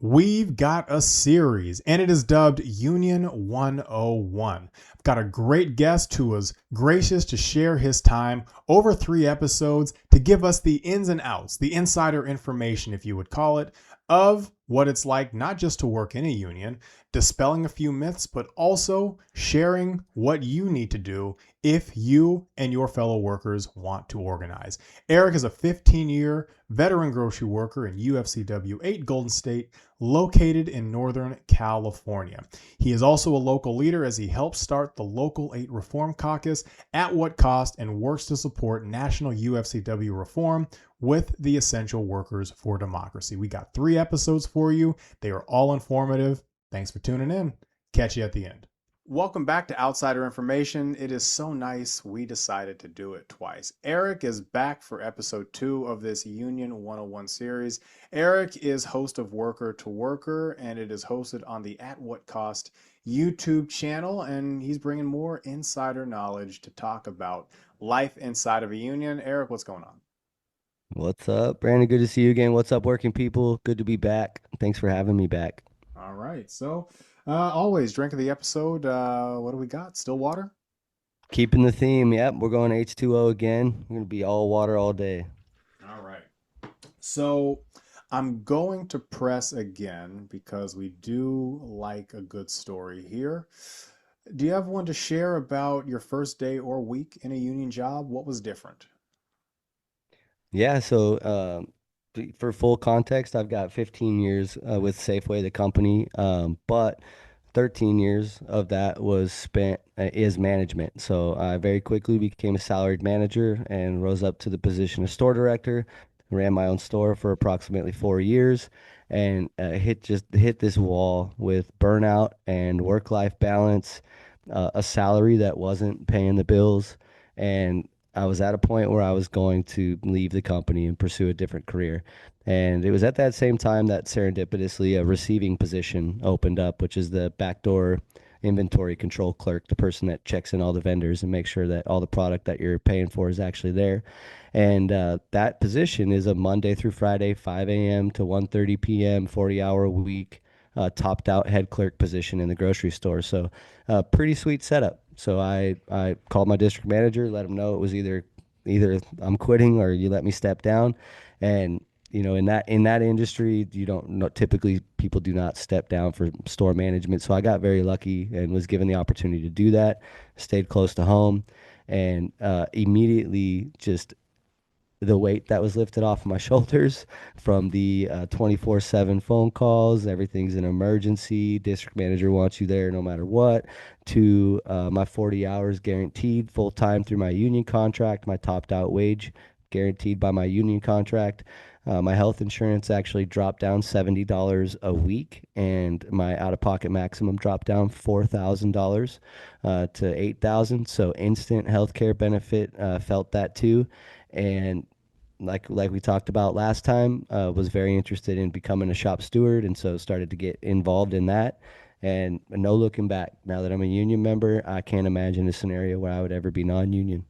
We've got a series, and it is dubbed Union 101. I've got a great guest who was gracious to share his time over 3 episodes to give us the ins and outs, the insider information, if you would call it, of what it's like not just to work in a union, dispelling a few myths, but also sharing what you need to do if you and your fellow workers want to organize. Eric is a 15-year veteran grocery worker in UFCW8-Golden State, located in Northern California. He is also a local leader as he helps start the Local 8 Reform Caucus at what cost and works to support national UFCW reform with the Essential Workers for Democracy. We got 3 episodes for you. They are all informative. Thanks for tuning in. Catch you at the end. Welcome back to Outsider Information. It is so nice we decided to do it twice. Eric is back for episode 2 of this Union 101 series. Eric is host of Worker to Worker, and it is hosted on the At What Cost YouTube channel, and he's bringing more insider knowledge to talk about life inside of a union. Eric, what's going on? What's up, Brandon? Good to see you again. What's up, working people? Good to be back. Thanks for having me back. All right, so always drink of the episode. What do we got? Still water? Keeping the theme. Yep, we're going H2O again. We're gonna be all water all day. All right. So I'm going to press again because we do like a good story here. Do you have one to share about your first day or week in a union job? What was different? Yeah, so for full context, I've got 15 years with Safeway, the company, but 13 years of that was spent is management. So I very quickly became a salaried manager and rose up to the position of store director. Ran my own store for approximately 4 years, and hit this wall with burnout and work-life balance, a salary that wasn't paying the bills, and I was at a point where I was going to leave the company and pursue a different career. And it was at that same time that serendipitously a receiving position opened up, which is the backdoor inventory control clerk, the person that checks in all the vendors and makes sure that all the product that you're paying for is actually there. And that position is a Monday through Friday, 5 a.m. to 1:30 p.m., 40-hour a week, topped out head clerk position in the grocery store. So pretty sweet setup. So I called my district manager, let him know it was either I'm quitting or you let me step down. And in that industry, you don't know, typically people do not step down for store management. So I got very lucky and was given the opportunity to do that. Stayed close to home, and immediately just the weight that was lifted off of my shoulders from the 24/7 phone calls. Everything's an emergency. District manager wants you there no matter what, to my 40 hours guaranteed full time through my union contract, my topped out wage guaranteed by my union contract. My health insurance actually dropped down $70 a week, and my out of pocket maximum dropped down $4,000 to 8,000. So instant health care benefit, felt that too. And like we talked about last time, was very interested in becoming a shop steward, and so started to get involved in that. And no looking back. Now that I'm a union member, I can't imagine a scenario where I would ever be non-union.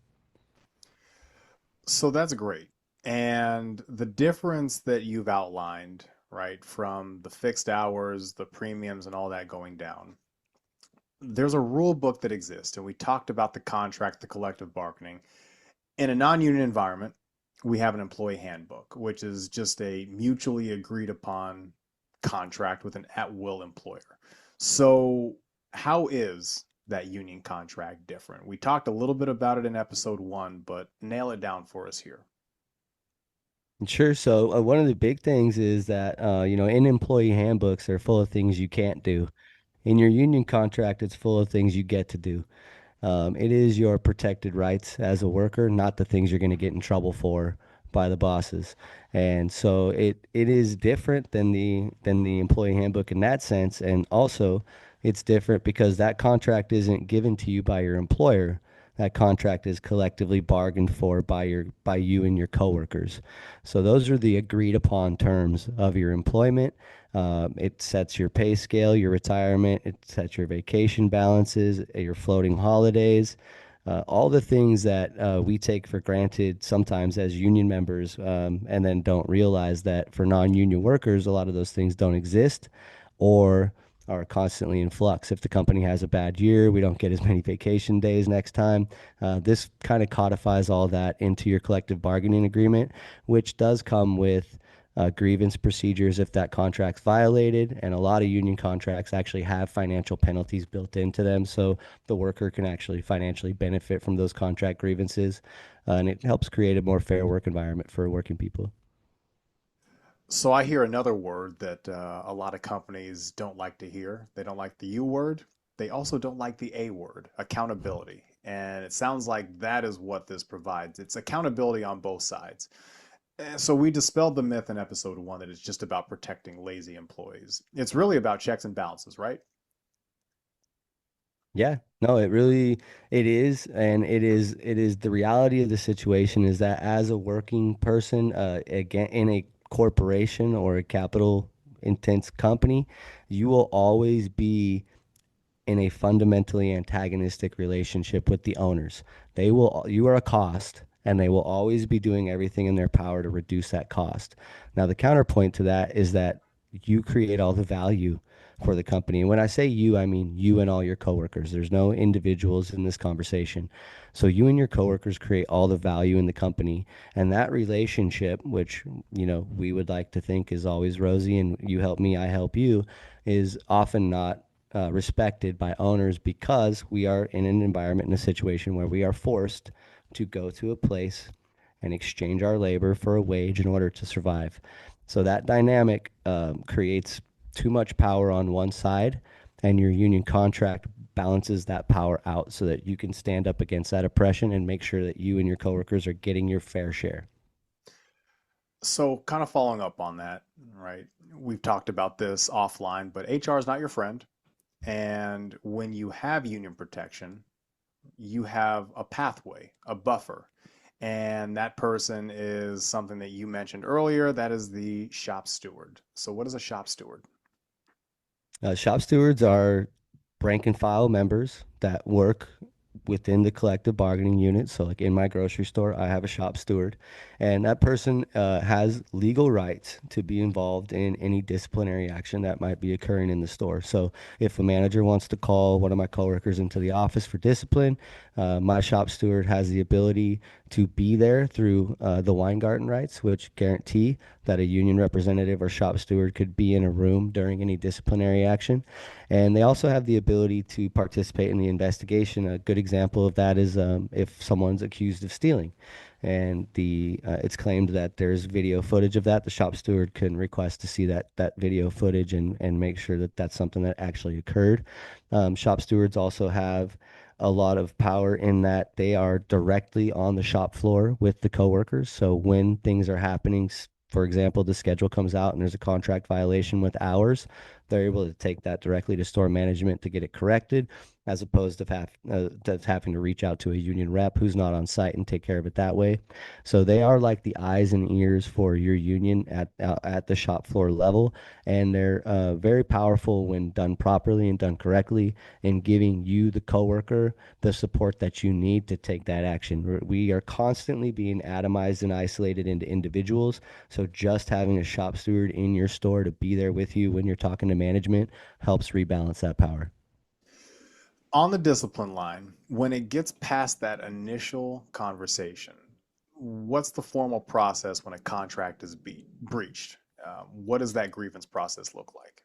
So that's great. And the difference that you've outlined, right, from the fixed hours, the premiums, and all that going down, there's a rule book that exists. And we talked about the contract, the collective bargaining. In a non union environment, we have an employee handbook, which is just a mutually agreed upon contract with an at will employer. So, how is that union contract different? We talked a little bit about it in episode 1, but nail it down for us here. Sure. So one of the big things is that in employee handbooks, they're full of things you can't do. In your union contract, it's full of things you get to do. It is your protected rights as a worker, not the things you're going to get in trouble for by the bosses. And so it is different than the employee handbook in that sense. And also, it's different because that contract isn't given to you by your employer. That contract is collectively bargained for by you and your coworkers. So those are the agreed upon terms of your employment. It sets your pay scale, your retirement. It sets your vacation balances, your floating holidays. all the things that we take for granted sometimes as union members, and then don't realize that for non-union workers, a lot of those things don't exist or are constantly in flux. If the company has a bad year, we don't get as many vacation days next time. This kind of codifies all that into your collective bargaining agreement, which does come with grievance procedures if that contract's violated. And a lot of union contracts actually have financial penalties built into them. So the worker can actually financially benefit from those contract grievances. And it helps create a more fair work environment for working people. So I hear another word that a lot of companies don't like to hear. They don't like the U word. They also don't like the A word, accountability. And it sounds like that is what this provides. It's accountability on both sides. So we dispelled the myth in episode one that it's just about protecting lazy employees. It's really about checks and balances, right? Yeah, no, it is, and it is the reality of the situation is that as a working person, again, in a corporation or a capital intense company, you will always be in a fundamentally antagonistic relationship with the owners. You are a cost, and they will always be doing everything in their power to reduce that cost. Now, the counterpoint to that is that you create all the value for the company. And when I say you, I mean you and all your coworkers. There's no individuals in this conversation. So you and your coworkers create all the value in the company, and that relationship, which, we would like to think is always rosy and you help me, I help you, is often not respected by owners because we are in an environment, in a situation where we are forced to go to a place and exchange our labor for a wage in order to survive. So that dynamic creates too much power on one side, and your union contract balances that power out so that you can stand up against that oppression and make sure that you and your coworkers are getting your fair share. So, kind of following up on that, right? We've talked about this offline, but HR is not your friend. And when you have union protection, you have a pathway, a buffer. And that person is something that you mentioned earlier. That is the shop steward. So, what is a shop steward? Shop stewards are rank and file members that work within the collective bargaining unit. So, like in my grocery store, I have a shop steward, and that person has legal rights to be involved in any disciplinary action that might be occurring in the store. So, if a manager wants to call one of my coworkers into the office for discipline, my shop steward has the ability to be there through the Weingarten rights, which guarantee that a union representative or shop steward could be in a room during any disciplinary action. And they also have the ability to participate in the investigation. A good example of that is if someone's accused of stealing. And it's claimed that there's video footage of that. The shop steward can request to see that video footage and make sure that that's something that actually occurred. Shop stewards also have a lot of power in that they are directly on the shop floor with the coworkers. So when things are happening, for example, the schedule comes out and there's a contract violation with hours, they're able to take that directly to store management to get it corrected, as opposed to having to reach out to a union rep who's not on site and take care of it that way. So they are like the eyes and ears for your union at the shop floor level, and they're very powerful when done properly and done correctly in giving you, the coworker, the support that you need to take that action. We are constantly being atomized and isolated into individuals. So just having a shop steward in your store to be there with you when you're talking to management helps rebalance that power. On the discipline line, when it gets past that initial conversation, what's the formal process when a contract is breached? What does that grievance process look like?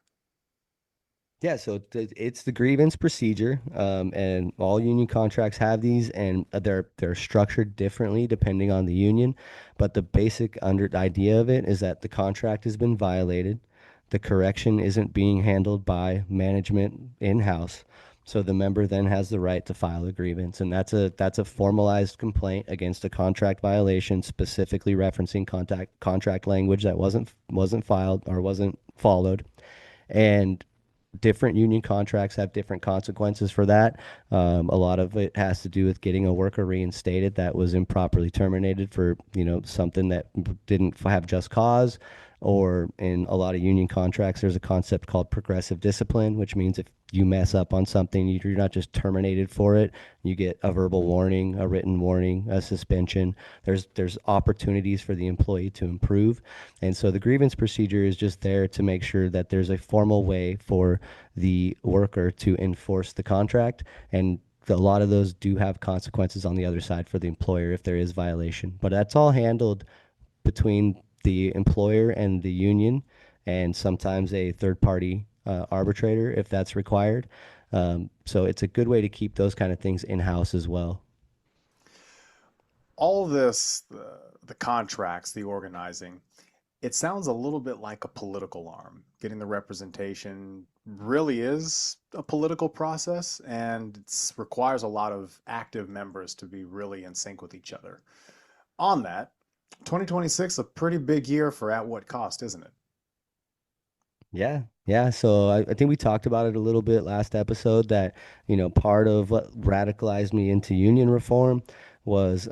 Yeah, so it's the grievance procedure, and all union contracts have these, and they're structured differently depending on the union. But the basic under idea of it is that the contract has been violated, the correction isn't being handled by management in-house, so the member then has the right to file a grievance, and that's a formalized complaint against a contract violation, specifically referencing contract language that wasn't filed or wasn't followed, and different union contracts have different consequences for that. A lot of it has to do with getting a worker reinstated that was improperly terminated for something that didn't have just cause. or in a lot of union contracts, there's a concept called progressive discipline, which means if you mess up on something, you're not just terminated for it. You get a verbal warning, a written warning, a suspension. There's opportunities for the employee to improve. And so the grievance procedure is just there to make sure that there's a formal way for the worker to enforce the contract. And a lot of those do have consequences on the other side for the employer if there is violation. But that's all handled between the employer and the union, and sometimes a third party arbitrator if that's required. So it's a good way to keep those kind of things in house as well. All of this, the contracts, the organizing, it sounds a little bit like a political arm. Getting the representation really is a political process, and it requires a lot of active members to be really in sync with each other. On that, 2026 a pretty big year for At What Cost, isn't it? Yeah, yeah. So I think we talked about it a little bit last episode that, part of what radicalized me into union reform was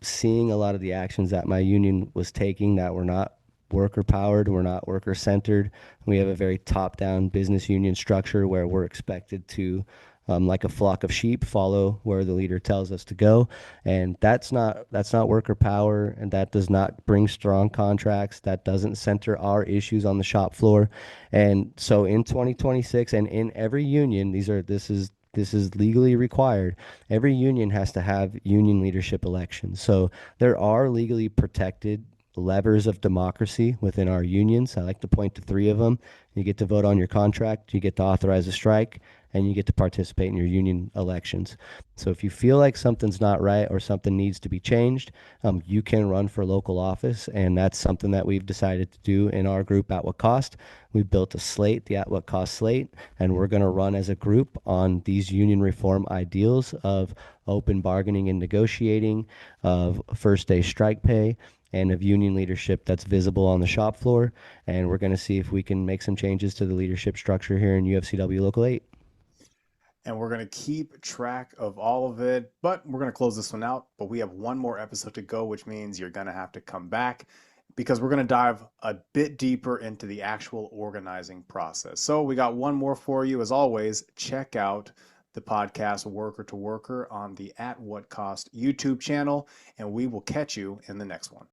seeing a lot of the actions that my union was taking that were not worker powered, were not worker centered. We have a very top down business union structure where we're expected to, like a flock of sheep, follow where the leader tells us to go, and that's not worker power, and that does not bring strong contracts. That doesn't center our issues on the shop floor. And so in 2026 and in every union, this is legally required. Every union has to have union leadership elections. So there are legally protected levers of democracy within our unions. I like to point to three of them. You get to vote on your contract, you get to authorize a strike, and you get to participate in your union elections. So if you feel like something's not right or something needs to be changed, you can run for local office, and that's something that we've decided to do in our group. At What Cost, we built a slate, the At What Cost slate, and we're going to run as a group on these union reform ideals of open bargaining and negotiating, of first day strike pay, and of union leadership that's visible on the shop floor. And we're going to see if we can make some changes to the leadership structure here in UFCW Local 8. And we're going to keep track of all of it, but we're going to close this one out. But we have one more episode to go, which means you're going to have to come back because we're going to dive a bit deeper into the actual organizing process. So we got one more for you. As always, check out the podcast Worker to Worker on the At What Cost YouTube channel, and we will catch you in the next one.